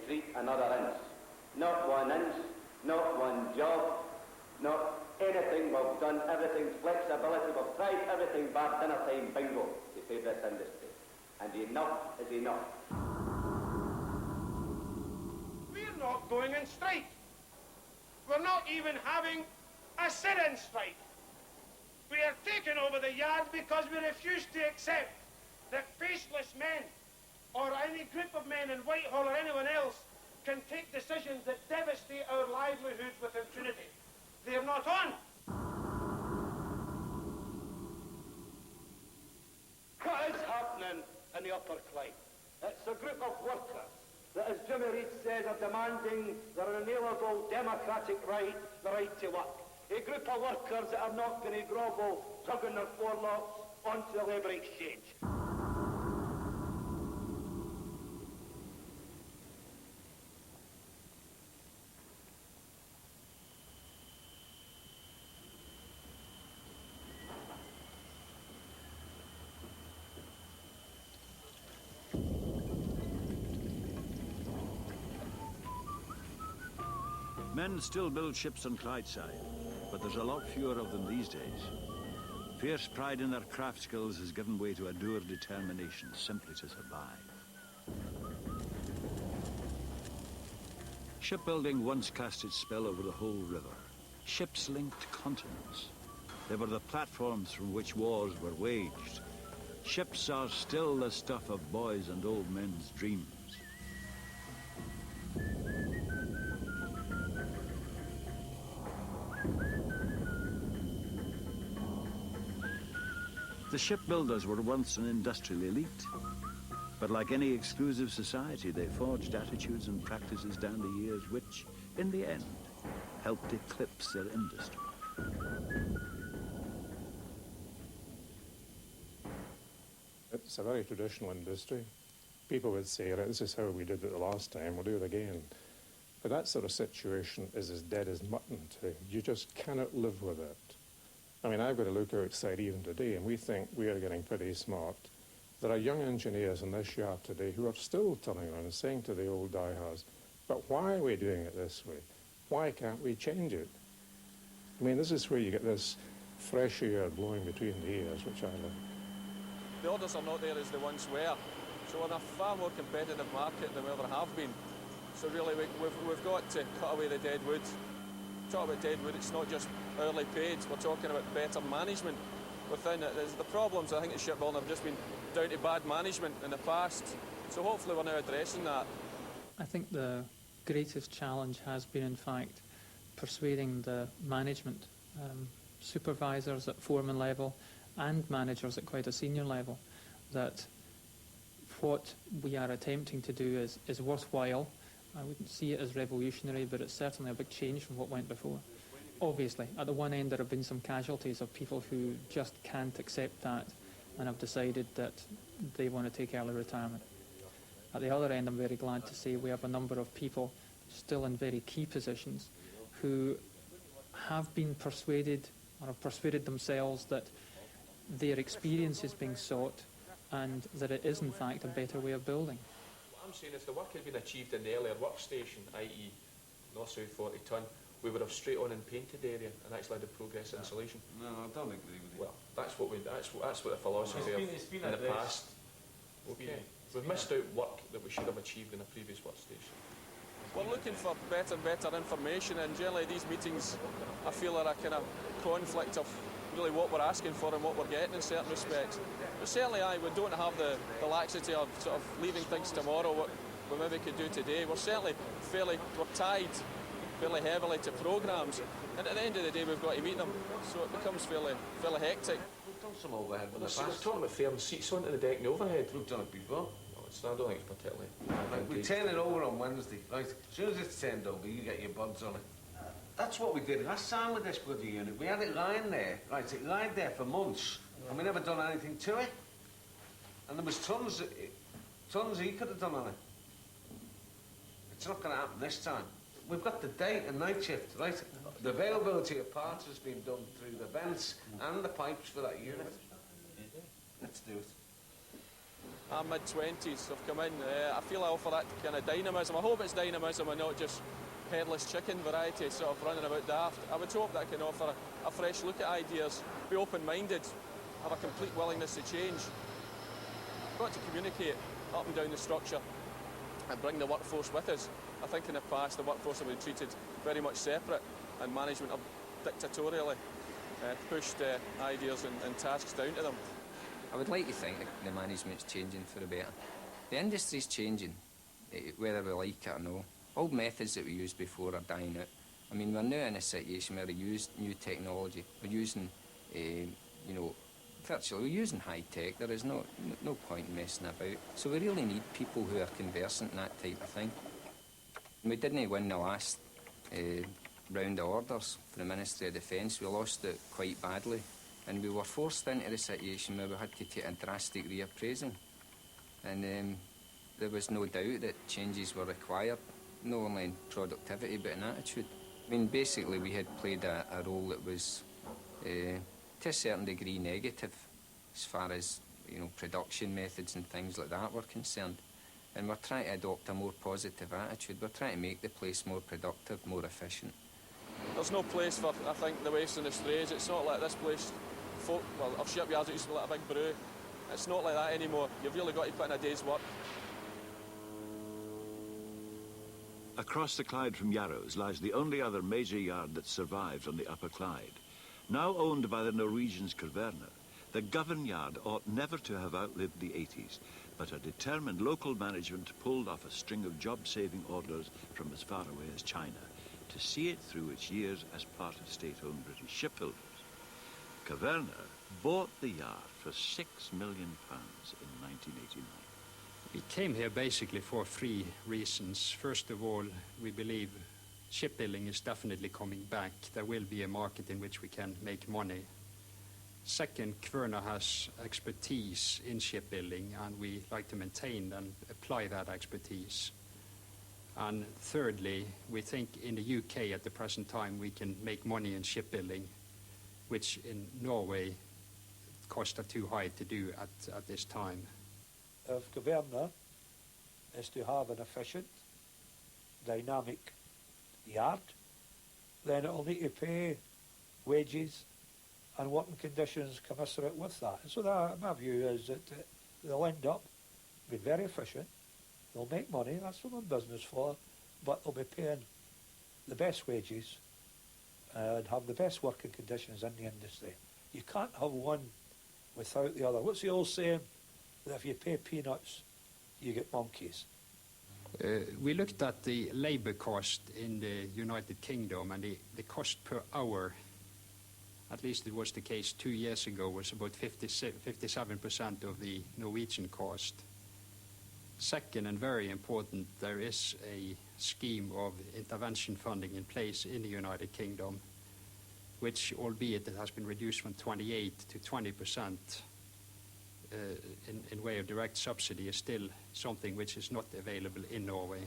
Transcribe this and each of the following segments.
street another inch. Not 1 inch, not one job, not anything we've done, everything's flexibility, we've tried everything bar dinner time bingo to save this industry. And enough is enough. We're not going on strike. We're not even having a sit-in strike. We are taking over the yard because we refuse to accept that faceless men or any group of men in Whitehall or anyone else can take decisions that devastate our livelihoods with impunity. They're not on. What is happening in the Upper Clyde? It's a group of workers that, as Jimmy Reid says, are demanding their inalienable democratic right, the right to work. A group of workers that are not going to grovel, tugging their forelocks onto the labour exchange. Men still build ships on Clydeside, but there's a lot fewer of them these days. Fierce pride in their craft skills has given way to a dour determination simply to survive. Shipbuilding once cast its spell over the whole river. Ships linked continents. They were the platforms from which wars were waged. Ships are still the stuff of boys and old men's dreams. The shipbuilders were once an industrial elite, but like any exclusive society, they forged attitudes and practices down the years which, in the end, helped eclipse their industry. It's a very traditional industry. People would say, right, this is how we did it the last time, we'll do it again. But that sort of situation is as dead as mutton today. You just cannot live with it. I mean, I've got to look outside even today, and we think we are getting pretty smart. There are young engineers in this yard today who are still turning around and saying to the old diehards, but why are we doing it this way? Why can't we change it? I mean, this is where you get this fresh air blowing between the ears, which I love. The orders are not there as they once were, so we're in a far more competitive market than we ever have been. So really, we've got to cut away the dead wood. Talk about dead wood, it's not just early paid, we're talking about better management within it. The problems, I think, at shipbuilding have just been down to bad management in the past, so hopefully we're now addressing that. I think the greatest challenge has been, in fact, persuading the management, supervisors at foreman level and managers at quite a senior level, that what we are attempting to do is worthwhile. I wouldn't see it as revolutionary, but it's certainly a big change from what went before. Obviously, at the one end there have been some casualties of people who just can't accept that and have decided that they want to take early retirement. At the other end, I'm very glad to say we have a number of people still in very key positions who have been persuaded or have persuaded themselves that their experience is being sought and that it is in fact a better way of building. What I'm saying is the work had been achieved in the earlier workstation, i.e. north-south 40 tonne, we would have straight on and painted the area and actually had a progress insulation. No, I don't agree with you. Well, that's what the philosophy of in the past. Okay. We've missed out work that we should have achieved in a previous workstation. We're looking for better and better information, and generally these meetings I feel are a kind of conflict of really what we're asking for and what we're getting in certain respects. But certainly we don't have the laxity of sort of leaving things tomorrow, what we maybe could do today. We're certainly we're tied fairly heavily to programmes, and at the end of the day we've got to meet them, so it becomes fairly hectic. We've done some overhead in the past. We're talking about throwing seats onto the deck and the overhead. We've done it before. I don't think it's particularly... Right, we turn it over on Wednesday. Right, as soon as it's turned over, you get your buds on it. That's what we did last time with this bloody unit. We had it lying there. Right, it lied there for months, and we never done anything to it. And there was tons he could have done on it. It's not going to happen this time. We've got the day and night shift, right? The availability of parts has been done through the vents and the pipes for that unit. Let's do it. I'm mid-20s. I've come in. I feel I offer that kind of dynamism. I hope it's dynamism and not just headless chicken variety, sort of running about daft. I would hope that I can offer a fresh look at ideas, be open-minded, have a complete willingness to change. We've got to communicate up and down the structure and bring the workforce with us. I think in the past the workforce have been treated very much separate, and management have dictatorially pushed ideas and tasks down to them. I would like to think that the management's changing for the better. The industry's changing, whether we like it or no. Old methods that we used before are dying out. I mean, we're now in a situation where we use new technology. We're using, virtually, we're using high tech. There is no point in messing about. So we really need people who are conversant in that type of thing. We didn't win the last round of orders for the Ministry of Defence. We lost it quite badly. And we were forced into the situation where we had to take a drastic reappraising. And there was no doubt that changes were required, not only in productivity but in attitude. I mean, basically we had played a role that was, to a certain degree, negative as far as, production methods and things like that were concerned. And we're trying to adopt a more positive attitude. We're trying to make the place more productive, more efficient. There's no place for, I think, the waste and the strays. It's not like this place. Our shipyards, it used to be like a big brew. It's not like that anymore. You've really got to put in a day's work. Across the Clyde from Yarrows lies the only other major yard that survives on the Upper Clyde. Now owned by the Norwegians Kvaerner, the Govan yard ought never to have outlived the 80s, but a determined local management pulled off a string of job-saving orders from as far away as China to see it through its years as part of state-owned British shipbuilders. Kvaerner bought the yard for £6 million in 1989. We came here basically for three reasons. First of all, we believe shipbuilding is definitely coming back. There will be a market in which we can make money. Second, Kvaerner has expertise in shipbuilding, and we like to maintain and apply that expertise. And thirdly, we think in the UK at the present time we can make money in shipbuilding, which in Norway costs are too high to do at this time. If Kvaerner is to have an efficient, dynamic yard, then it'll need to pay wages and working conditions commensurate with that. And so my view is that they'll end up being very efficient, they'll make money, that's what they're in business for, but they'll be paying the best wages and have the best working conditions in the industry. You can't have one without the other. What's the old saying? That if you pay peanuts, you get monkeys. We looked at the labour cost in the United Kingdom, and the cost per hour, at least it was the case 2 years ago, was about 57% of the Norwegian cost. Second, and very important, there is a scheme of intervention funding in place in the United Kingdom, which, albeit it has been reduced from 28 to 20%, in way of direct subsidy, is still something which is not available in Norway.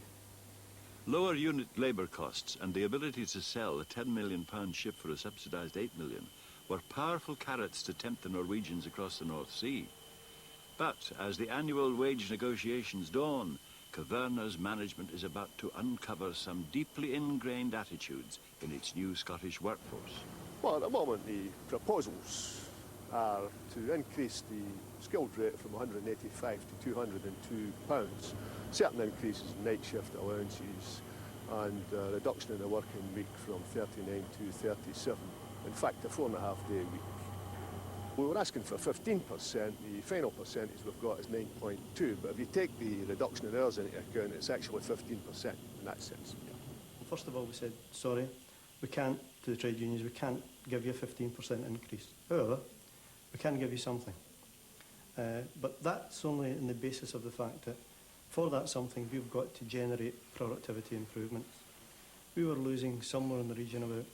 Lower unit labour costs and the ability to sell a £10 million ship for a subsidised £8 million were powerful carrots to tempt the Norwegians across the North Sea. But as the annual wage negotiations dawn, Kvaerner's management is about to uncover some deeply ingrained attitudes in its new Scottish workforce. Well, at the moment the proposals are to increase the skilled rate from £185 to £202, certain increases in night shift allowances, and a reduction in the working week from 39 to 37. In fact, a 4.5-day week. We were asking for 15%, the final percentage we've got is 9.2, but if you take the reduction in hours into account, it's actually 15% in that sense. Yeah. Well, first of all, we said, sorry, we can't, to the trade unions, we can't give you a 15% increase. However, we can give you something. But that's only on the basis of the fact that for that something, we've got to generate productivity improvements. We were losing somewhere in the region of about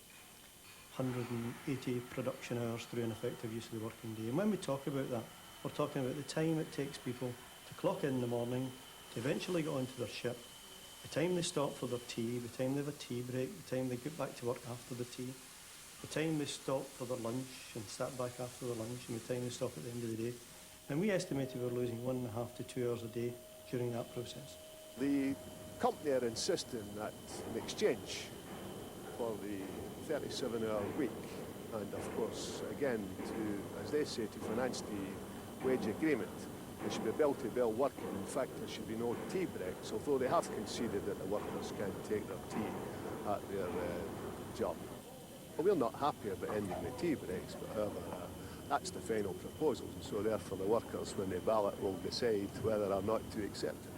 180 production hours through an effective use of the working day. And when we talk about that, we're talking about the time it takes people to clock in the morning, to eventually get onto their ship, the time they stop for their tea, the time they have a tea break, the time they get back to work after the tea, the time they stop for their lunch and start back after their lunch, and the time they stop at the end of the day. And we estimated we were losing 1.5 to 2 hours a day during that process. The company are insisting that in exchange for the 37-hour week, and of course, again, to, as they say, to finance the wage agreement, there should be bill-to-bill working. In fact, there should be no tea breaks, although they have conceded that the workers can take their tea at their job. Well, we're not happy about ending the tea breaks, but however, that's the final proposal, and so therefore the workers, when they ballot, will decide whether or not to accept it.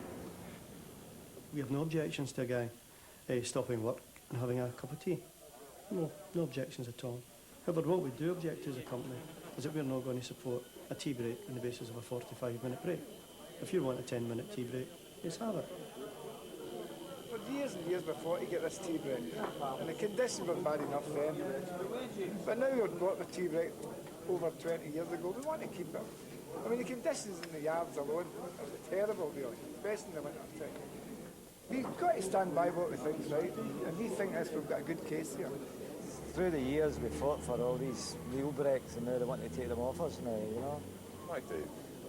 We have no objections to a guy stopping work and having a cup of tea. No objections at all. However, what we do object to as a company is that we're not going to support a tea break on the basis of a 45-minute break. If you want a 10-minute tea break, let's have it. For years and years before to get this tea break, and the conditions were bad enough then. But now we've got the tea break over 20 years ago. We want to keep it. I mean, the conditions in the yards alone are terrible, really, especially in the winter time. We've got to stand by what we think is right, and we think this, we've got a good case here. Through the years we fought for all these meal breaks, and now they want to take them off us now, you know. Like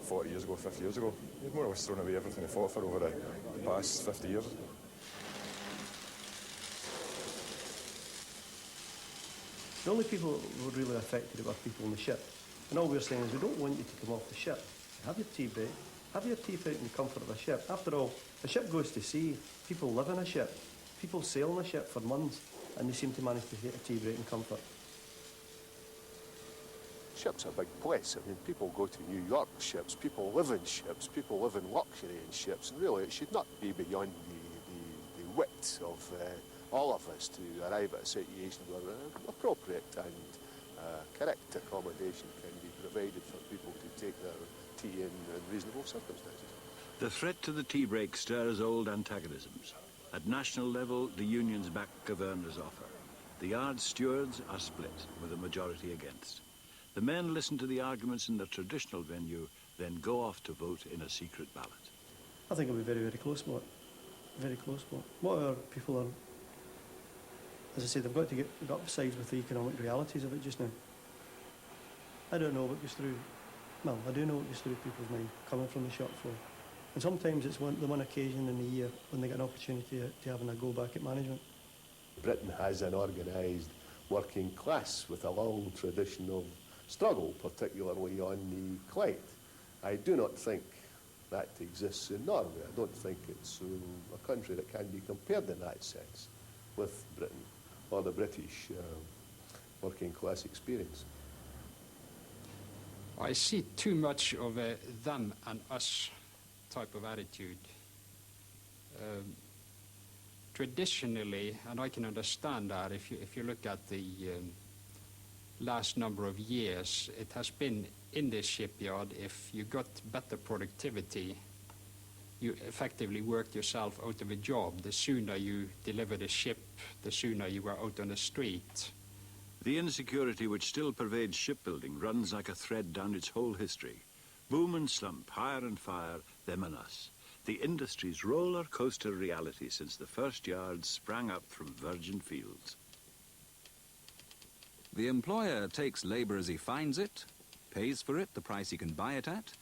40 years ago, 50 years ago, we've more or less thrown away everything we fought for over the past 50 years. The only people who were really affected were people on the ship. And all we're saying is we don't want you to come off the ship. Have your tea break, have your tea break in the comfort of a ship. After all, a ship goes to sea, people live in a ship, people sail on a ship for months, and they seem to manage to get a tea break in comfort. Ships are a big place. I mean, people go to New York ships, people live in ships, people live in luxury in ships, and really it should not be beyond the wit of all of us to arrive at a situation where appropriate and correct accommodation can be provided for people to take their tea in reasonable circumstances. The threat to the tea break stirs old antagonisms. At national level, the unions back Governor's offer. The yard stewards are split, with a majority against. The men listen to the arguments in the traditional venue, then go off to vote in a secret ballot. I think it'll be very, very close, Mark. Very close, Mark. What our people are, as I say, they've got to get up to sides with the economic realities of it just now. I don't know what goes through, well, I do know what goes through people's mind coming from the shop floor. And sometimes it's the one occasion in the year when they get an opportunity to having a go back at management. Britain has an organised working class with a long tradition of struggle, particularly on the Clyde. I do not think that exists in Norway. I don't think it's a country that can be compared in that sense with Britain or the British working class experience. I see too much of a them and us type of attitude. Traditionally, and I can understand that if you look at the last number of years, it has been in this shipyard, if you got better productivity, you effectively worked yourself out of a job. The sooner you delivered a ship, the sooner you were out on the street. The insecurity which still pervades shipbuilding runs like a thread down its whole history. Boom and slump, hire and fire, them and us. The industry's roller coaster reality since the first yards sprang up from virgin fields. The employer takes labour as he finds it, pays for it the price he can buy it at,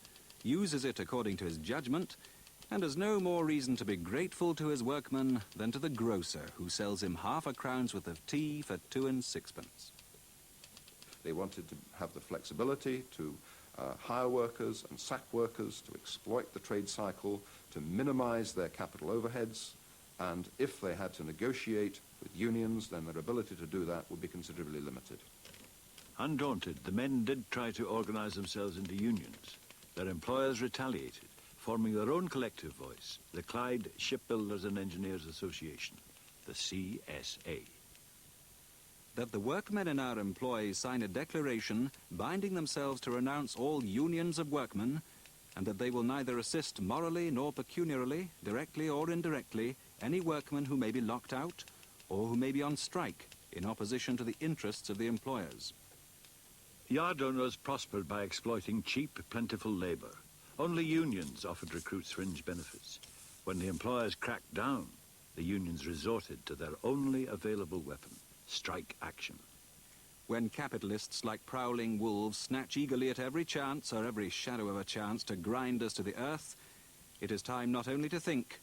uses it according to his judgment, and has no more reason to be grateful to his workman than to the grocer who sells him half a crown's worth of tea for 2 and 6 pence. They wanted to have the flexibility to hire workers and sack workers, to exploit the trade cycle, to minimise their capital overheads, and if they had to negotiate with unions, then their ability to do that would be considerably limited. Undaunted, the men did try to organise themselves into unions. Their employers retaliated, forming their own collective voice, the Clyde Shipbuilders and Engineers Association, the CSA. That the workmen in our employ sign a declaration binding themselves to renounce all unions of workmen, and that they will neither assist morally nor pecuniarily, directly or indirectly, any workman who may be locked out or who may be on strike in opposition to the interests of the employers. Yard owners prospered by exploiting cheap, plentiful labour. Only unions offered recruits fringe benefits. When the employers cracked down, the unions resorted to their only available weapon, strike action. when capitalists like prowling wolves snatch eagerly at every chance or every shadow of a chance to grind us to the earth, it is time not only to think,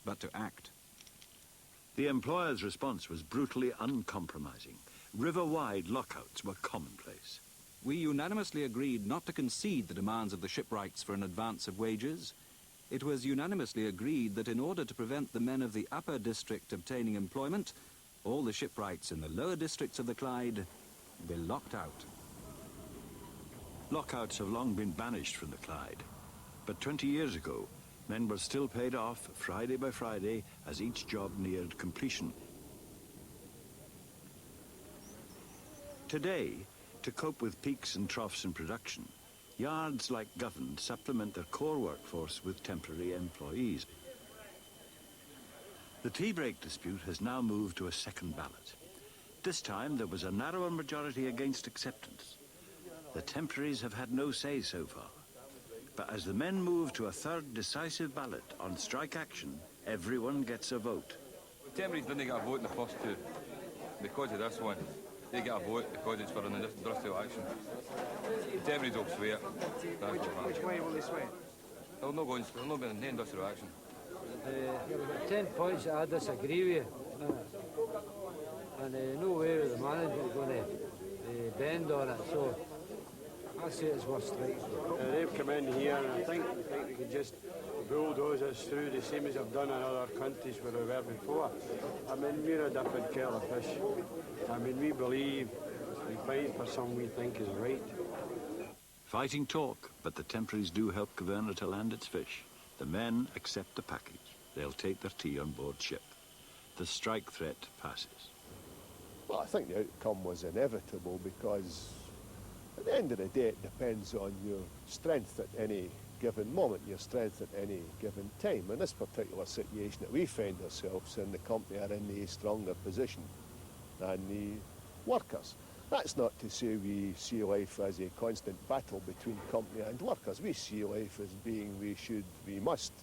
but to act. The employer's response was brutally uncompromising. River-wide lockouts were commonplace. We unanimously agreed not to concede the demands of the shipwrights for an advance of wages. It was unanimously agreed that in order to prevent the men of the upper district obtaining employment, all the shipwrights in the lower districts of the Clyde be locked out. Lockouts have long been banished from the Clyde, but 20 years ago, men were still paid off Friday by Friday as each job neared completion. Today, to cope with peaks and troughs in production, yards like Govan supplement their core workforce with temporary employees. The tea break dispute has now moved to a second ballot. This time there was a narrower majority against acceptance. The temporaries have had no say so far. But as the men move to a third decisive ballot on strike action, everyone gets a vote. Temporaries didn't get a vote in the first two. Because of this one, they get a vote because it's for an industrial action. The temporaries will swear. Which way will they swear? They'll not be in industrial action. 10 points that I disagree with. And no way with the management going to bend on it, so I say it's worth striking. They've come in here and I think they could just bulldoze us through the same as they've done in other countries where we were before. I mean, we're a different kettle of fish. I mean, we believe, we fight for something we think is right. Fighting talk, but the temporaries do help Governa to land its fish. The men accept the package. They'll take their tea on board ship. The strike threat passes. Well, I think the outcome was inevitable because at the end of the day it depends on your strength at any given moment, your strength at any given time. In this particular situation that we find ourselves in, the company are in a stronger position than the workers. That's not to say we see life as a constant battle between company and workers. We see life as being we must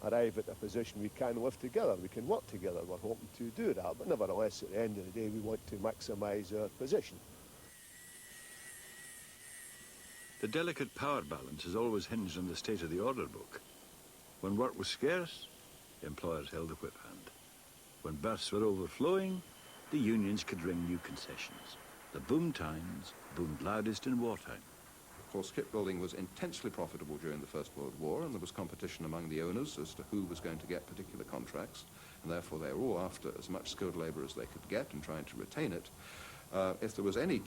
arrive at a position we can live together, we can work together. We're hoping to do that, but nevertheless, at the end of the day, we want to maximise our position. The delicate power balance has always hinged on the state of the order book. When work was scarce, the employers held the whip hand. When berths were overflowing, the unions could ring new concessions. The boom times boomed loudest in wartime. Of course, shipbuilding was intensely profitable during the First World War, and there was competition among the owners as to who was going to get particular contracts, and therefore they were all after as much skilled labour as they could get and trying to retain it. If there was any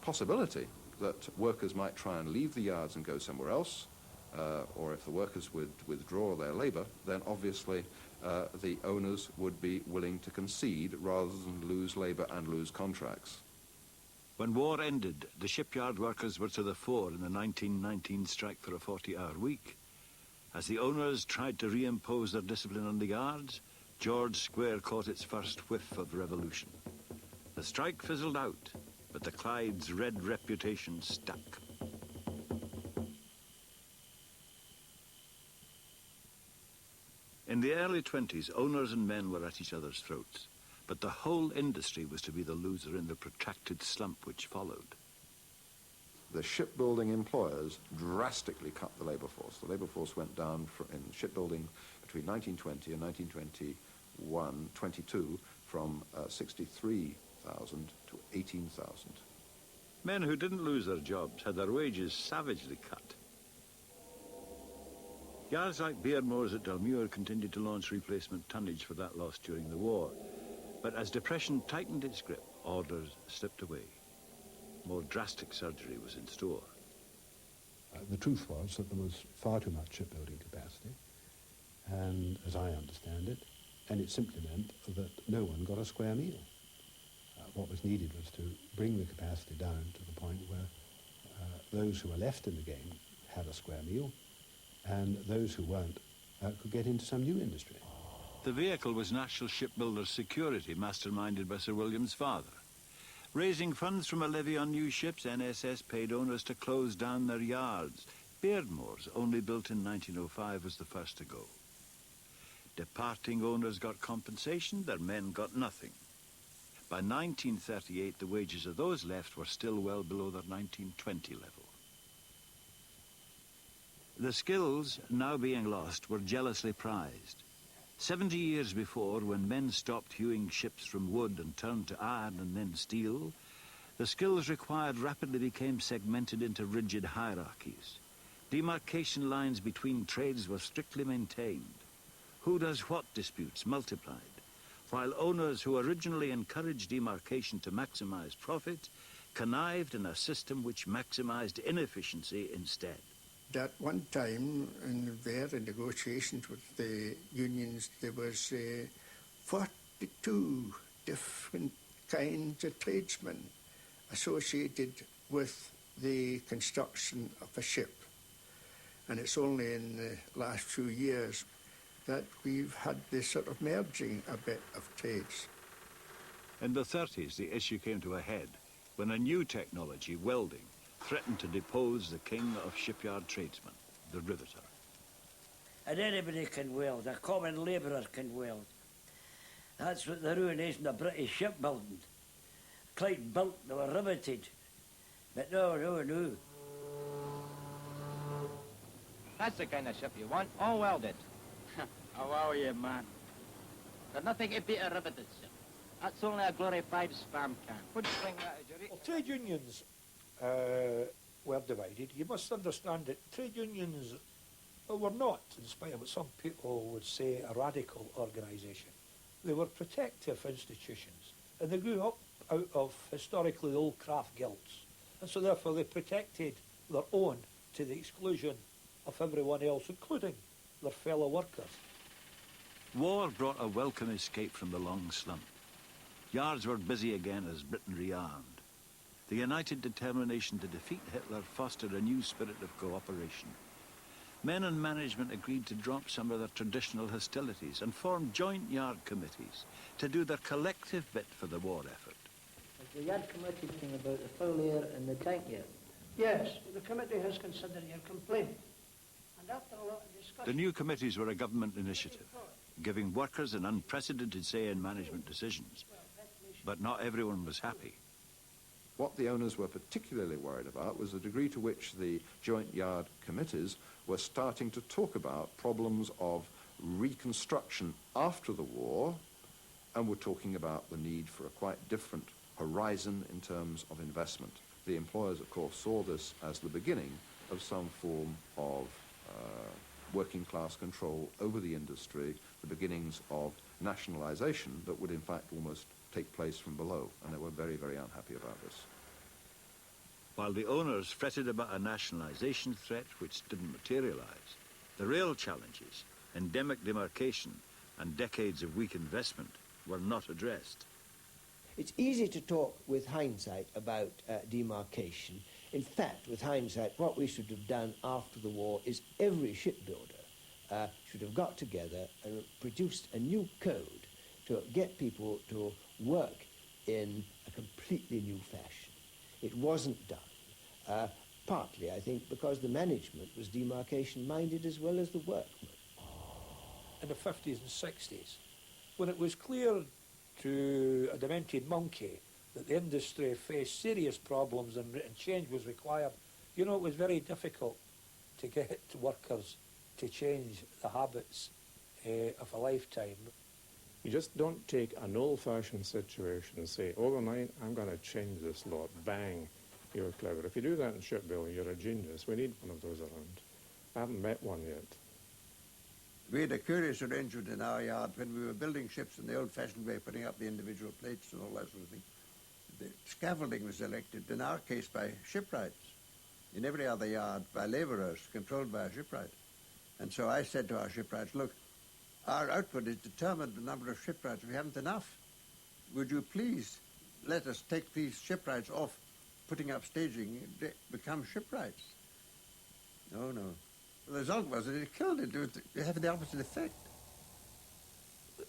possibility that workers might try and leave the yards and go somewhere else, or if the workers would withdraw their labour, then obviously the owners would be willing to concede rather than lose labour and lose contracts. When war ended, the shipyard workers were to the fore in the 1919 strike for a 40-hour week. As the owners tried to reimpose their discipline on the yards, George Square caught its first whiff of revolution. The strike fizzled out, but the Clyde's red reputation stuck. In the early 20s, owners and men were at each other's throats. But the whole industry was to be the loser in the protracted slump which followed. The shipbuilding employers drastically cut the labour force. The labour force went down in shipbuilding between 1920 and 1922 from 63,000 to 18,000. Men who didn't lose their jobs had their wages savagely cut. Yards like Beardmore's at Dalmuir continued to launch replacement tonnage for that loss during the war. But as depression tightened its grip, orders slipped away. More drastic surgery was in store. The truth was that there was far too much shipbuilding capacity, and as I understand it, and it simply meant that no one got a square meal. What was needed was to bring the capacity down to the point where those who were left in the game had a square meal, and those who weren't could get into some new industry. The vehicle was National Shipbuilders Security, masterminded by Sir William's father. Raising funds from a levy on new ships, NSS paid owners to close down their yards. Beardmore's, only built in 1905, was the first to go. Departing owners got compensation, their men got nothing. By 1938, the wages of those left were still well below their 1920 level. The skills now being lost were jealously prized. 70 years before, when men stopped hewing ships from wood and turned to iron and then steel, the skills required rapidly became segmented into rigid hierarchies. Demarcation lines between trades were strictly maintained. Who does what disputes multiplied, while owners who originally encouraged demarcation to maximize profit connived in a system which maximized inefficiency instead. At one time, in their negotiations with the unions, there was 42 different kinds of tradesmen associated with the construction of a ship. And it's only in the last few years that we've had this sort of merging a bit of trades. In the 30s, the issue came to a head when a new technology, welding, threatened to depose the king of shipyard tradesmen, the riveter. And anybody can weld, a common labourer can weld. That's what the ruination of British shipbuilding. Clyde Built, they were riveted. But no. That's the kind of ship you want, all welded. Oh, wow, you man. There's nothing to beat a riveted ship. That's only a glorified spam can. Wouldn't bring that to jury. Well, trade unions were divided. You must understand that trade unions were not, in spite of what some people would say, a radical organisation. They were protective institutions, and they grew up out of historically old craft guilds, and so therefore they protected their own to the exclusion of everyone else, including their fellow workers. War brought a welcome escape from the long slump. Yards were busy again as Britain rearmed. The united determination to defeat Hitler fostered a new spirit of cooperation. Men and management agreed to drop some of their traditional hostilities and form joint yard committees to do their collective bit for the war effort. Has the yard committee thing about the full air and the tank yard? Yes, the committee has considered your complaint. And after a lot of discussion... The new committees were a government initiative, giving workers an unprecedented say in management decisions. But not everyone was happy. What the owners were particularly worried about was the degree to which the joint yard committees were starting to talk about problems of reconstruction after the war, and were talking about the need for a quite different horizon in terms of investment. The employers, of course, saw this as the beginning of some form of working class control over the industry, the beginnings of nationalisation that would in fact almost take place from below, and they were very, very unhappy about this. While the owners fretted about a nationalisation threat which didn't materialise, the real challenges, endemic demarcation and decades of weak investment, were not addressed. It's easy to talk with hindsight about demarcation. In fact, with hindsight, what we should have done after the war is every shipbuilder should have got together and produced a new code to get people to work in a completely new fashion. It wasn't done, partly, I think, because the management was demarcation-minded as well as the workmen. In the 50s and 60s, when it was clear to a demented monkey that the industry faced serious problems and change was required, you know, it was very difficult to get workers to change the habits of a lifetime. You just don't take an old-fashioned situation and say, overnight, I'm going to change this lot. Bang, you're clever. If you do that in shipbuilding, you're a genius. We need one of those around. I haven't met one yet. We had a curious arrangement in our yard when we were building ships in the old-fashioned way, putting up the individual plates and all that sort of thing. The scaffolding was elected, in our case, by shipwrights. In every other yard, by labourers, controlled by a shipwright. And so I said to our shipwrights, look, our output is determined by the number of shipwrights. We haven't enough. Would you please let us take these shipwrights off putting up staging, become shipwrights? No. The result was that it killed it. It had the opposite effect.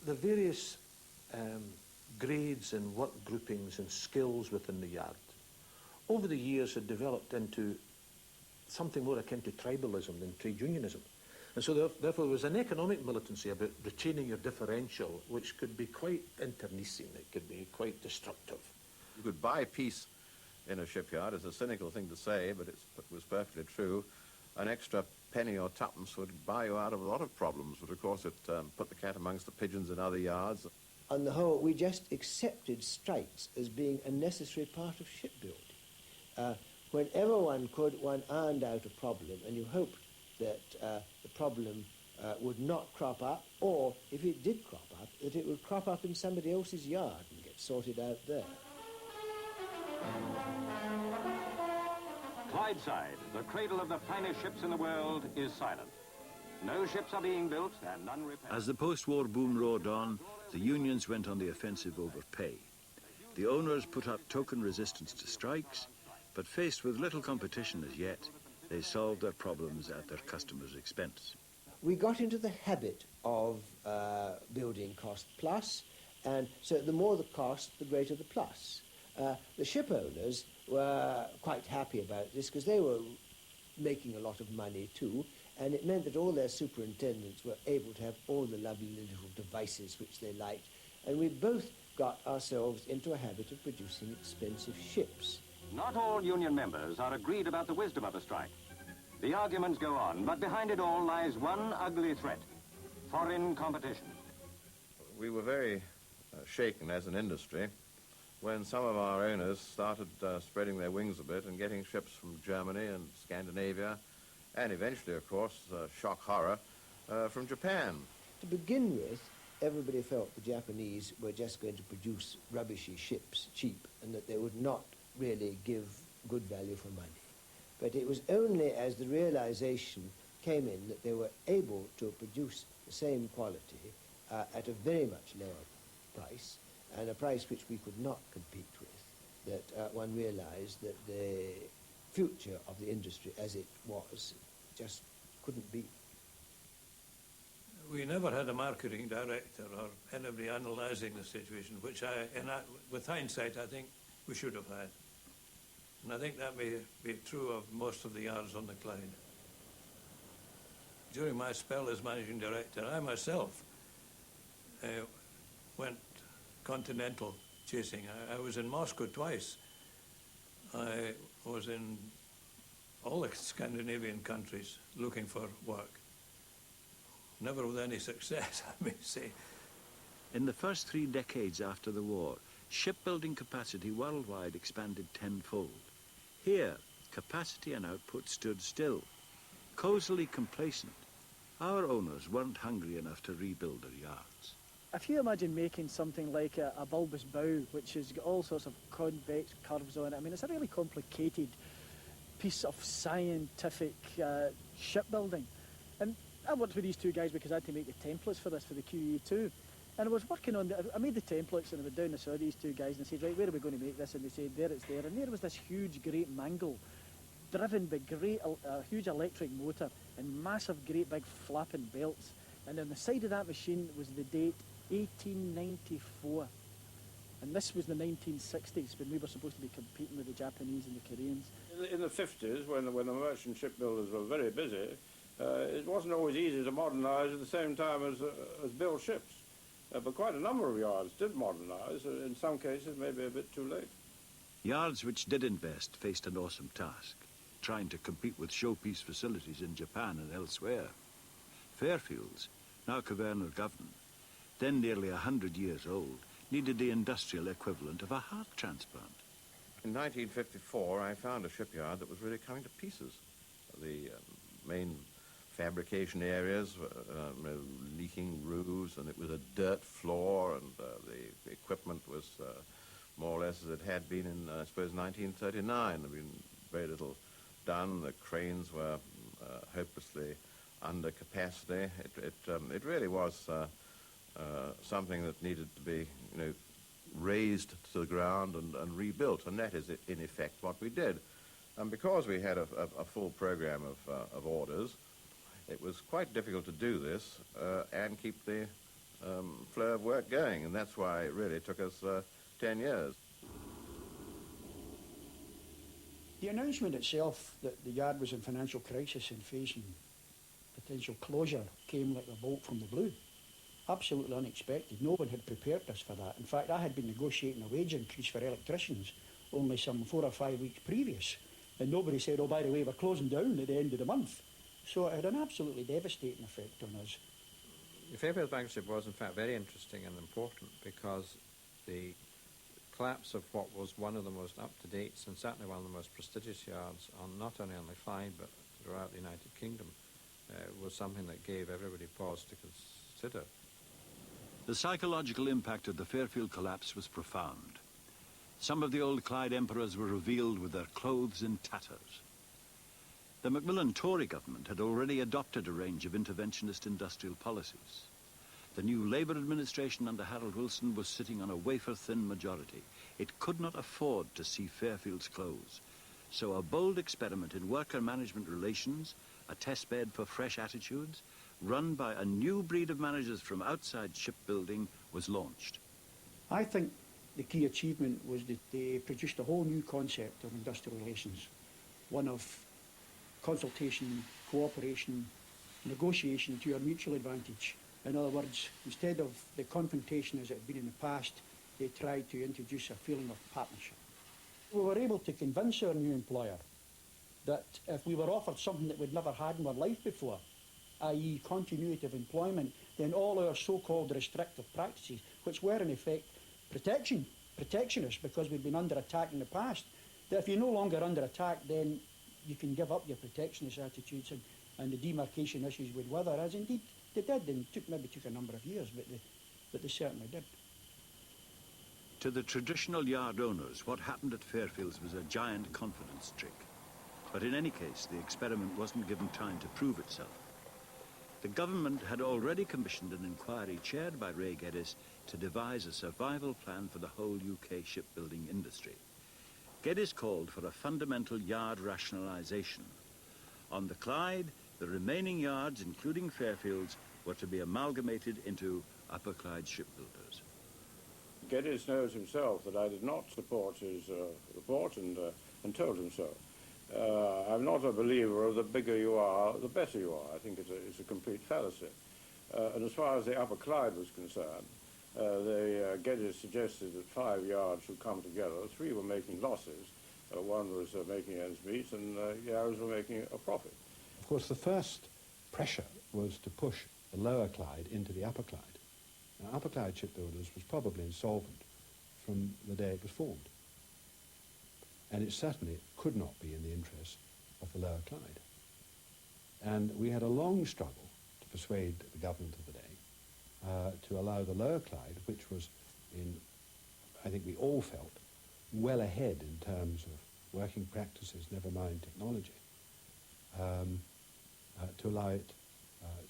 The various grades and work groupings and skills within the yard over the years had developed into something more akin to tribalism than trade unionism. And so therefore there was an economic militancy about retaining your differential, which could be quite internecine, it could be quite destructive. You could buy peace in a shipyard. It's a cynical thing to say, but it was perfectly true. An extra penny or twopence would buy you out of a lot of problems, but of course it put the cat amongst the pigeons in other yards. On the whole, we just accepted strikes as being a necessary part of shipbuilding. Whenever one could, one ironed out a problem, and you hoped that the problem would not crop up, or if it did crop up, that it would crop up in somebody else's yard and get sorted out there. Clydeside, the cradle of the finest ships in the world, is silent. No ships are being built and none repaired. As the post-war boom roared on, the unions went on the offensive over pay. The owners put up token resistance to strikes, but faced with little competition as yet, they solved their problems at their customers' expense. We got into the habit of building cost plus, and so the more the cost, the greater the plus. The ship owners were quite happy about this because they were making a lot of money too, and it meant that all their superintendents were able to have all the lovely little devices which they liked, and we both got ourselves into a habit of producing expensive ships. Not all union members are agreed about the wisdom of a strike. The arguments go on, but behind it all lies one ugly threat: foreign competition. We were very shaken as an industry when some of our owners started spreading their wings a bit and getting ships from Germany and Scandinavia, and eventually, of course, shock horror, from Japan. To begin with, everybody felt the Japanese were just going to produce rubbishy ships, cheap, and that they would not really give good value for money. But it was only as the realization came in that they were able to produce the same quality at a very much lower price, and a price which we could not compete with, that one realized that the future of the industry as it was just couldn't be. We never had a marketing director or anybody analysing the situation, which with hindsight, I think we should have had. And I think that may be true of most of the yards on the Clyde. During my spell as managing director, I myself went continental chasing. I was in Moscow twice. I was in all the Scandinavian countries looking for work. Never with any success, I may say. In the first 3 decades after the war, shipbuilding capacity worldwide expanded tenfold. Here, capacity and output stood still. Cosily complacent, our owners weren't hungry enough to rebuild their yards. If you imagine making something like a bulbous bow, which has got all sorts of convex curves on it, I mean, it's a really complicated piece of scientific shipbuilding. And I worked with these two guys because I had to make the templates for this, for the QE2. And I was working on I made the templates, and I went down and saw these two guys and I said, right, where are we going to make this? And they said, there it's there. And there was this huge, great mangle, driven by huge electric motor and massive, great big flapping belts. And on the side of that machine was the date 1894. And this was the 1960s, when we were supposed to be competing with the Japanese and the Koreans. In the 50s, when the merchant shipbuilders were very busy, it wasn't always easy to modernise at the same time as build ships. But quite a number of yards did modernise, in some cases maybe a bit too late. Yards which did invest faced an awesome task, trying to compete with showpiece facilities in Japan and elsewhere. Fairfields, now Gouverneur Governor, then nearly 100 years old, needed the industrial equivalent of a heart transplant. In 1954, I found a shipyard that was really coming to pieces. The main fabrication areas were leaking roofs, and it was a dirt floor, and the equipment was more or less as it had been in, I suppose, 1939. There had been very little done. The cranes were hopelessly under capacity. It really was something that needed to be, raised to the ground and rebuilt, and that is, in effect, what we did. And because we had a full program of orders, it was quite difficult to do this and keep the flow of work going, and that's why it really took us 10 years. The announcement itself that the yard was in financial crisis and facing potential closure came like a bolt from the blue. Absolutely unexpected. No one had prepared us for that. In fact, I had been negotiating a wage increase for electricians only some 4 or 5 weeks previous, and nobody said, oh, by the way, we're closing down at the end of the month. So it had an absolutely devastating effect on us. The Fairfield bankruptcy was in fact very interesting and important because the collapse of what was one of the most up-to-date and certainly one of the most prestigious yards on not only on the Clyde but throughout the United Kingdom was something that gave everybody pause to consider. The psychological impact of the Fairfield collapse was profound. Some of the old Clyde emperors were revealed with their clothes in tatters. The Macmillan Tory government had already adopted a range of interventionist industrial policies. The new Labour administration under Harold Wilson was sitting on a wafer-thin majority. It could not afford to see Fairfields close. So a bold experiment in worker management relations, a testbed for fresh attitudes, run by a new breed of managers from outside shipbuilding, was launched. I think the key achievement was that they produced a whole new concept of industrial relations, one of consultation, cooperation, negotiation to your mutual advantage. In other words, instead of the confrontation as it had been in the past, they tried to introduce a feeling of partnership. We were able to convince our new employer that if we were offered something that we'd never had in our life before, i.e. continuity of employment, then all our so-called restrictive practices, which were in effect protectionist because we'd been under attack in the past, that if you're no longer under attack, then you can give up your protectionist attitudes and the demarcation issues would wither, as indeed they did, and maybe took a number of years, but they certainly did. To the traditional yard owners, what happened at Fairfields was a giant confidence trick. But in any case, the experiment wasn't given time to prove itself. The government had already commissioned an inquiry chaired by Ray Geddes to devise a survival plan for the whole UK shipbuilding industry. Geddes called for a fundamental yard rationalisation. On the Clyde, the remaining yards, including Fairfields, were to be amalgamated into Upper Clyde Shipbuilders. Geddes knows himself that I did not support his report and told him so. I'm not a believer of the bigger you are, the better you are. I think it's a complete fallacy. And as far as the Upper Clyde was concerned, Geddes suggested that 5 yards should come together. 3 were making losses. 1 was making ends meet, and the others were making a profit. Of course, the first pressure was to push the Lower Clyde into the Upper Clyde. Now, Upper Clyde Shipbuilders was probably insolvent from the day it was formed. And it certainly could not be in the interest of the Lower Clyde. And we had a long struggle to persuade the government of the day to allow the Lower Clyde, which was I think we all felt, well ahead in terms of working practices, never mind technology, to allow it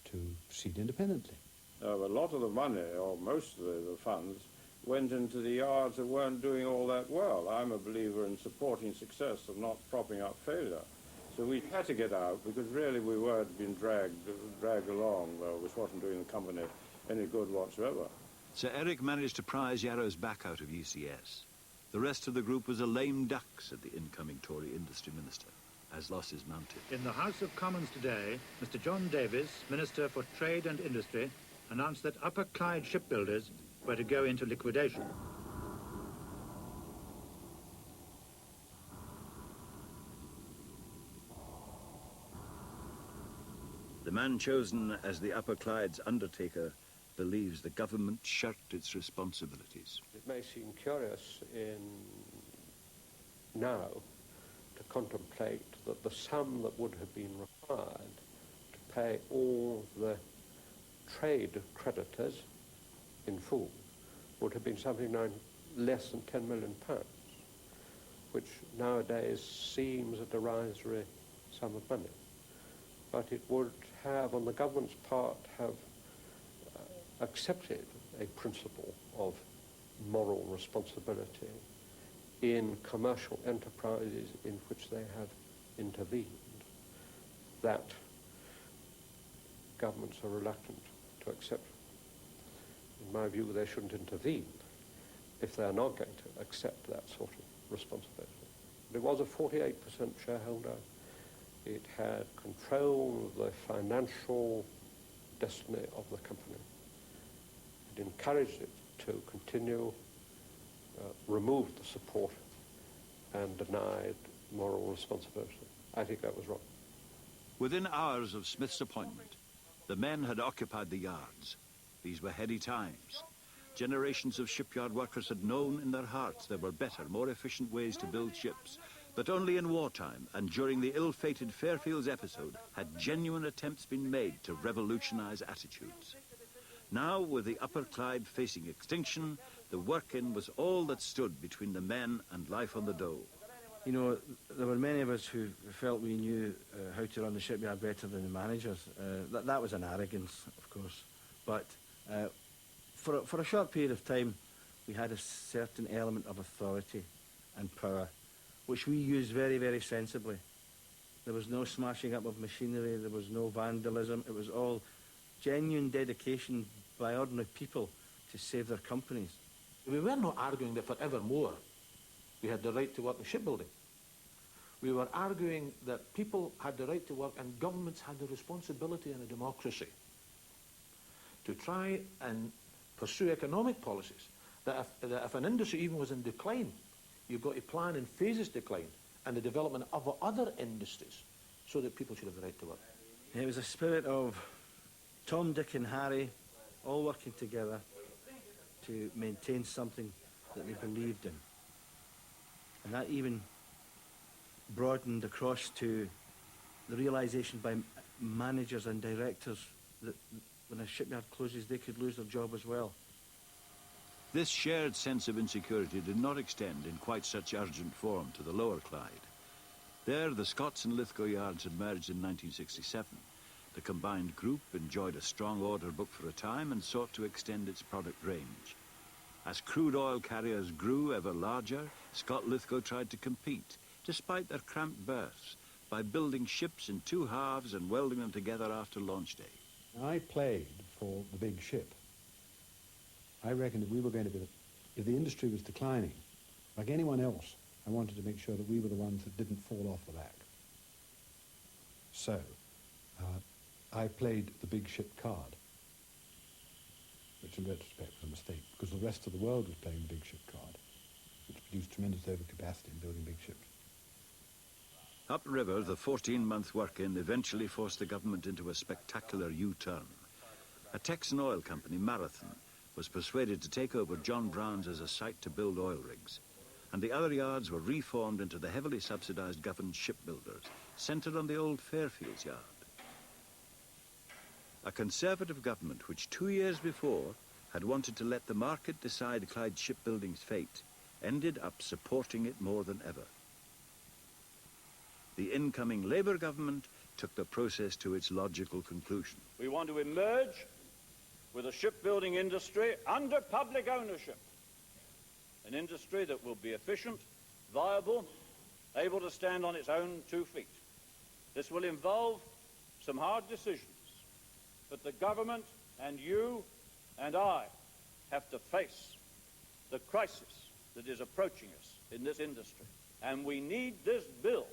to proceed independently. A lot of the money, or most of the funds, went into the yards that weren't doing all that well. I'm a believer in supporting success and not propping up failure. So we had to get out because really we were being dragged along, which wasn't doing the company any good whatsoever. Sir Eric managed to prize Yarrow's back out of UCS. The rest of the group was a lame duck, said the incoming Tory Industry Minister, as losses mounted. In the House of Commons today, Mr. John Davies, Minister for Trade and Industry, announced that Upper Clyde shipbuilders were to go into liquidation. The man chosen as the Upper Clyde's undertaker believes the government shirked its responsibilities. It may seem curious now to contemplate that the sum that would have been required to pay all the trade creditors in full would have been something like less than £10 million, which nowadays seems a derisory sum of money. But it would have, on the government's part, have accepted a principle of moral responsibility in commercial enterprises in which they have intervened, that governments are reluctant to accept. In my view, they shouldn't intervene if they are not going to accept that sort of responsibility. But it was a 48% shareholder It had controlled the financial destiny of the company. It encouraged it to continue, removed the support, and denied moral responsibility. I think that was wrong. Within hours of Smith's appointment, the men had occupied the yards. These were heady times. Generations of shipyard workers had known in their hearts there were better, more efficient ways to build ships, but only in wartime and during the ill-fated Fairfields episode had genuine attempts been made to revolutionize attitudes. Now, with the Upper Clyde facing extinction, the work-in was all that stood between the men and life on the dole. You know, there were many of us who felt we knew how to run the shipyard better than the managers. That was an arrogance, of course. But for a short period of time, we had a certain element of authority and power, which we used very, very sensibly. There was no smashing up of machinery, there was no vandalism. It was all genuine dedication by ordinary people to save their companies. We were not arguing that forevermore we had the right to work in shipbuilding. We were arguing that people had the right to work and governments had the responsibility in a democracy to try and pursue economic policies that if an industry even was in decline, you've got to plan in phases decline and the development of other industries so that people should have the right to work. It was a spirit of Tom, Dick and Harry all working together to maintain something that they believed in. And that even broadened across to the realisation by managers and directors that when a shipyard closes, they could lose their job as well. This shared sense of insecurity did not extend in quite such urgent form to the Lower Clyde. There, the Scots and Lithgow yards had merged in 1967. The combined group enjoyed a strong order book for a time and sought to extend its product range. As crude oil carriers grew ever larger, Scott Lithgow tried to compete, despite their cramped berths, by building ships in two halves and welding them together after launch day. I played for the big ship. I reckoned that we were going to be, if the industry was declining, like anyone else, I wanted to make sure that we were the ones that didn't fall off the back. So, I played the big ship card, which in retrospect was a mistake, because the rest of the world was playing the big ship card, which produced tremendous overcapacity in building big ships. Upriver, the 14-month work-in eventually forced the government into a spectacular U-turn. A Texan oil company, Marathon, was persuaded to take over John Brown's as a site to build oil rigs, and the other yards were reformed into the heavily subsidised governed shipbuilders, centred on the old Fairfields yard. A Conservative government which 2 years before had wanted to let the market decide Clyde Shipbuilding's fate ended up supporting it more than ever. The incoming Labour government took the process to its logical conclusion. We want to emerge with a shipbuilding industry under public ownership, an industry that will be efficient, viable, able to stand on its own 2 feet. This will involve some hard decisions, but the government and you and I have to face the crisis that is approaching us in this industry, and we need this bill.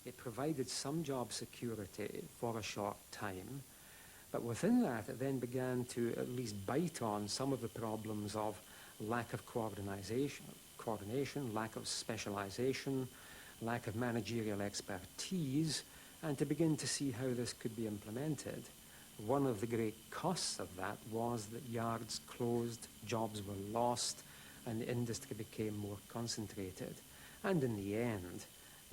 It provided some job security for a short time, but within that it then began to at least bite on some of the problems of lack of coordination, lack of specialization, lack of managerial expertise, and to begin to see how this could be implemented. One of the great costs of that was that yards closed, jobs were lost, and the industry became more concentrated. And in the end,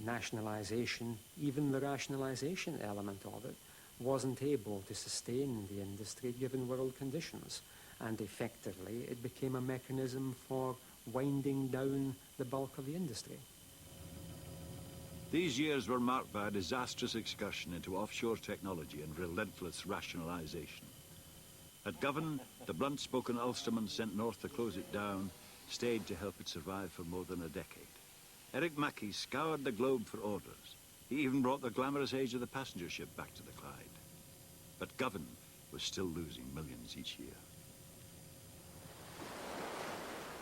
nationalisation, even the rationalisation element of it, wasn't able to sustain the industry given world conditions. And effectively, it became a mechanism for winding down the bulk of the industry. These years were marked by a disastrous excursion into offshore technology and relentless rationalisation. At Govan, the blunt-spoken Ulsterman sent north to close it down stayed to help it survive for more than a decade. Eric Mackey scoured the globe for orders. He even brought the glamorous age of the passenger ship back to the Clyde. But Govan was still losing millions each year.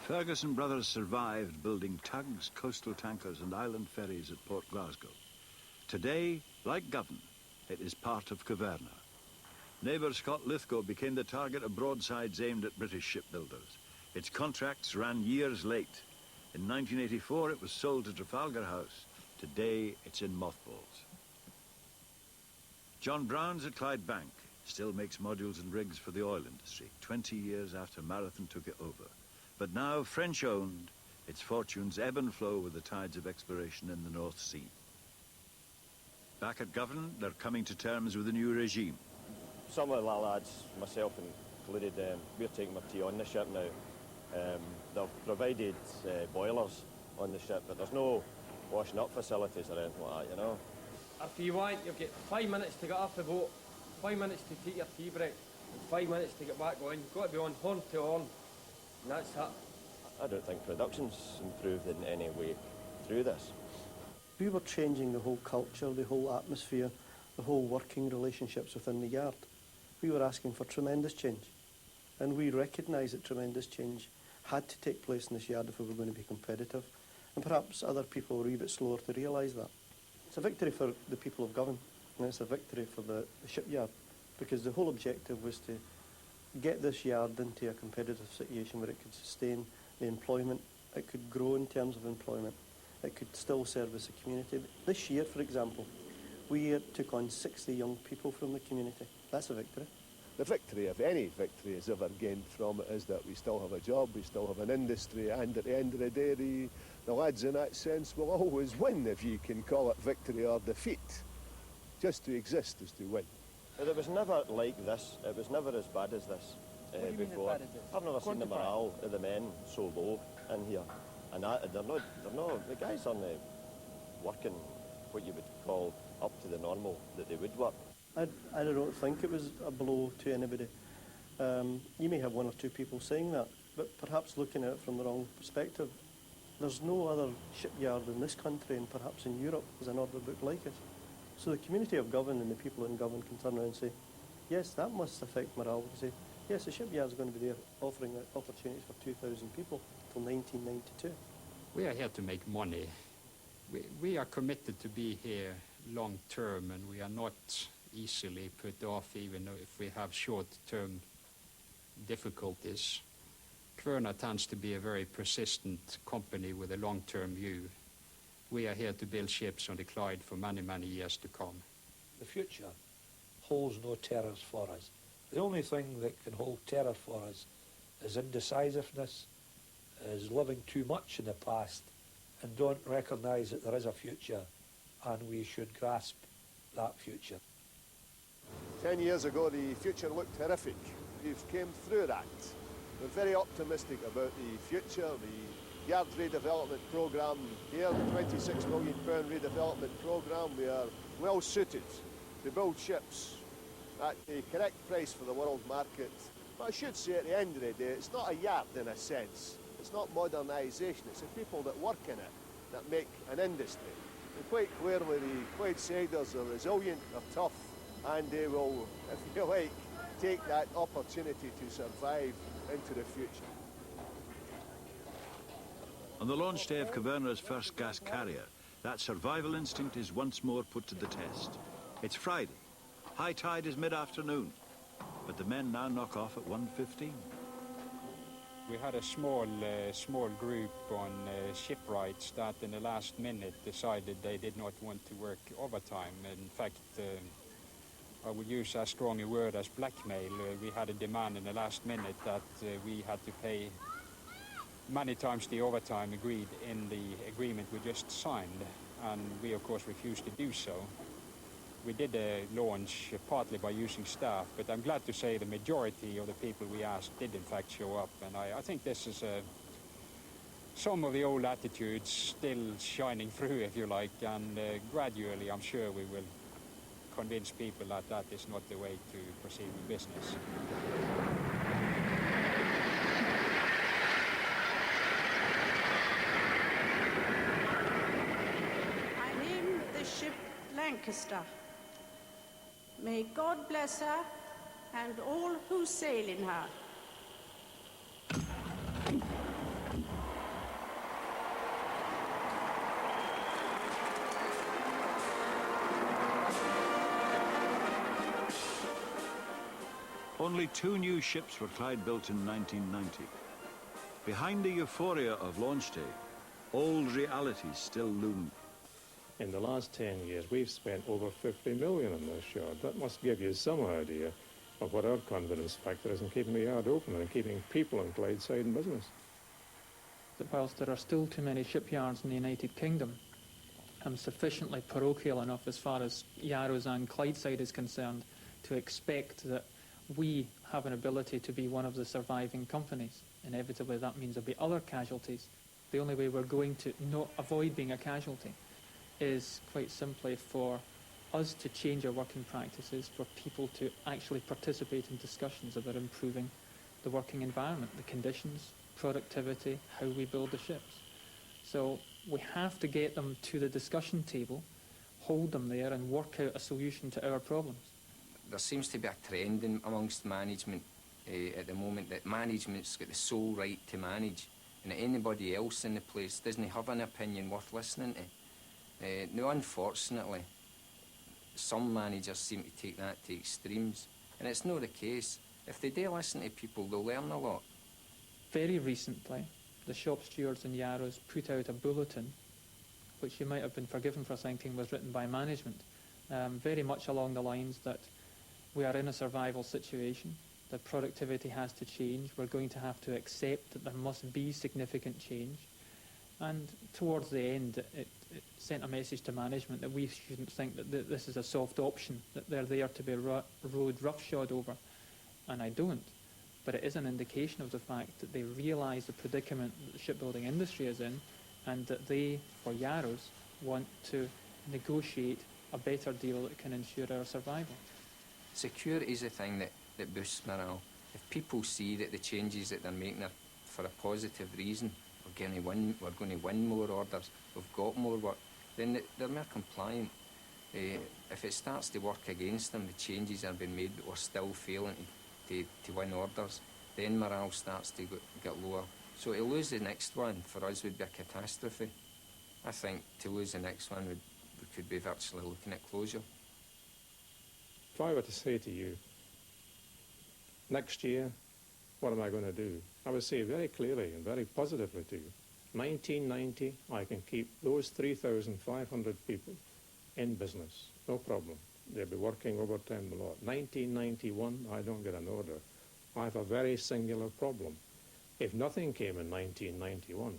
Ferguson Brothers survived building tugs, coastal tankers and island ferries at Port Glasgow. Today, like Govan, it is part of Caverna. Neighbour Scott Lithgow became the target of broadsides aimed at British shipbuilders. Its contracts ran years late. In 1984, it was sold to Trafalgar House. Today, it's in mothballs. John Brown's at Clyde Bank still makes modules and rigs for the oil industry, 20 years after Marathon took it over. But now, French-owned, its fortunes ebb and flow with the tides of exploration in the North Sea. Back at Govan, they're coming to terms with a new regime. Some of the lads, myself included, we're taking our tea on the ship now. They've provided boilers on the ship, but there's no washing up facilities or anything like that, you know. If you want, you've got 5 minutes to get off the boat, 5 minutes to take your tea break, and 5 minutes to get back on. You've got to be on horn to horn, and that's it. I don't think production's improved in any way through this. We were changing the whole culture, the whole atmosphere, the whole working relationships within the yard. We were asking for tremendous change, and we recognised that tremendous change had to take place in this yard if we were going to be competitive, and perhaps other people were a wee bit slower to realise that. It's a victory for the people of Govan, and it's a victory for the shipyard, because the whole objective was to get this yard into a competitive situation where it could sustain the employment, it could grow in terms of employment, it could still service the community. This year, for example, we took on 60 young people from the community. That's a victory. The victory, if any victory is ever gained from it, is that we still have a job, we still have an industry, and at the end of the day, the lads in that sense will always win, if you can call it victory or defeat. Just to exist is to win. It was never like this. It was never as bad as this before. I've never seen the morale of the men so low in here. And the guys aren't working what you would call up to the normal that they would work. I don't think it was a blow to anybody. You may have one or two people saying that, but perhaps looking at it from the wrong perspective. There's no other shipyard in this country, and perhaps in Europe, as an order book like us. So the community of Govan and the people in Govan can turn around and say, yes, that must affect morale. Say, yes, the shipyard's going to be there offering opportunities for 2,000 people till 1992. We are here to make money. We are committed to be here long term, and we are not easily put off even if we have short-term difficulties. Caverna tends to be a very persistent company with a long-term view. We are here to build ships on the Clyde for many, many years to come. The future holds no terrors for us. The only thing that can hold terror for us is indecisiveness, is living too much in the past and don't recognise that there is a future, and we should grasp that future. 10 years ago, the future looked horrific. We've came through that. We're very optimistic about the future. The yard redevelopment programme here, the £26 million redevelopment programme, we are well suited to build ships at the correct price for the world market. But I should say at the end of the day, it's not a yard in a sense. It's not modernisation, it's the people that work in it that make an industry. And quite clearly the Clydesiders are resilient, they're tough, and they will, if you like, take that opportunity to survive into the future. On the launch day of Caverna's first gas carrier, that survival instinct is once more put to the test. It's Friday. High tide is mid-afternoon, but the men now knock off at 1:15. We had a small group on shipwrights that in the last minute decided they did not want to work overtime. In fact, I would use as strong a word as blackmail. We had a demand in the last minute that we had to pay many times the overtime agreed in the agreement we just signed, and we of course refused to do so. We did a launch partly by using staff, but I'm glad to say the majority of the people we asked did in fact show up, and I think this is some of the old attitudes still shining through, if you like, and gradually I'm sure we will convince people that that is not the way to proceed with business. I name the ship Lancaster. May God bless her and all who sail in her. Only 2 new ships were Clyde built in 1990. Behind the euphoria of launch day, old realities still loom. In the last 10 years, we've spent over 50 million on this yard. That must give you some idea of what our confidence factor is in keeping the yard open and keeping people in Clydeside in business. That whilst there are still too many shipyards in the United Kingdom, I'm sufficiently parochial enough as far as Yarrows and Clydeside is concerned to expect that we have an ability to be one of the surviving companies. Inevitably that means there'll be other casualties. The only way we're going to not avoid being a casualty is quite simply for us to change our working practices, for people to actually participate in discussions about improving the working environment, the conditions, productivity, how we build the ships. So we have to get them to the discussion table, hold them there and work out a solution to our problems. There seems to be a trend amongst management at the moment that management's got the sole right to manage and that anybody else in the place doesn't have an opinion worth listening to. Now, unfortunately, some managers seem to take that to extremes, and it's not the case. If they do listen to people, they'll learn a lot. Very recently, the shop stewards in Yarrows put out a bulletin, which you might have been forgiven for thinking was written by management, very much along the lines that we are in a survival situation, that productivity has to change, we're going to have to accept that there must be significant change. And towards the end, it sent a message to management that we shouldn't think that this is a soft option, that they're there to be rode roughshod over. And I don't. But it is an indication of the fact that they realise the predicament that the shipbuilding industry is in, and that they, for Yarrows, want to negotiate a better deal that can ensure our survival. Security is the thing that boosts morale. If people see that the changes that they're making are for a positive reason, we're going to win more orders, we've got more work, then they're more compliant. If it starts to work against them, the changes are being made but we're still failing to win orders, then morale starts to get lower. So to lose the next one for us would be a catastrophe. I think to lose the next one we could be virtually looking at closure. If I were to say to you, next year, what am I going to do? I would say very clearly and very positively to you, 1990, I can keep those 3,500 people in business, no problem. They'll be working overtime a lot. 1991, I don't get an order. I have a very singular problem. If nothing came in 1991,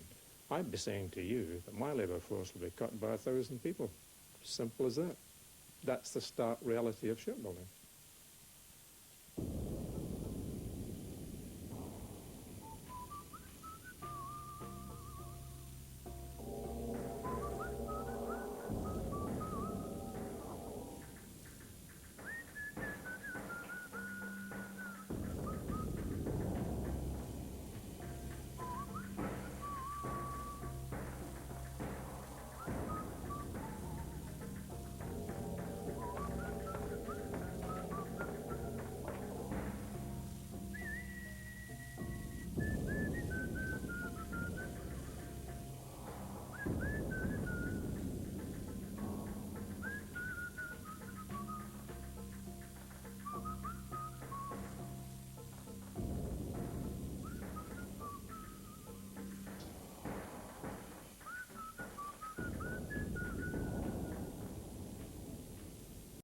I'd be saying to you that my labour force will be cut by 1,000 people. Simple as that. That's the stark reality of shipbuilding.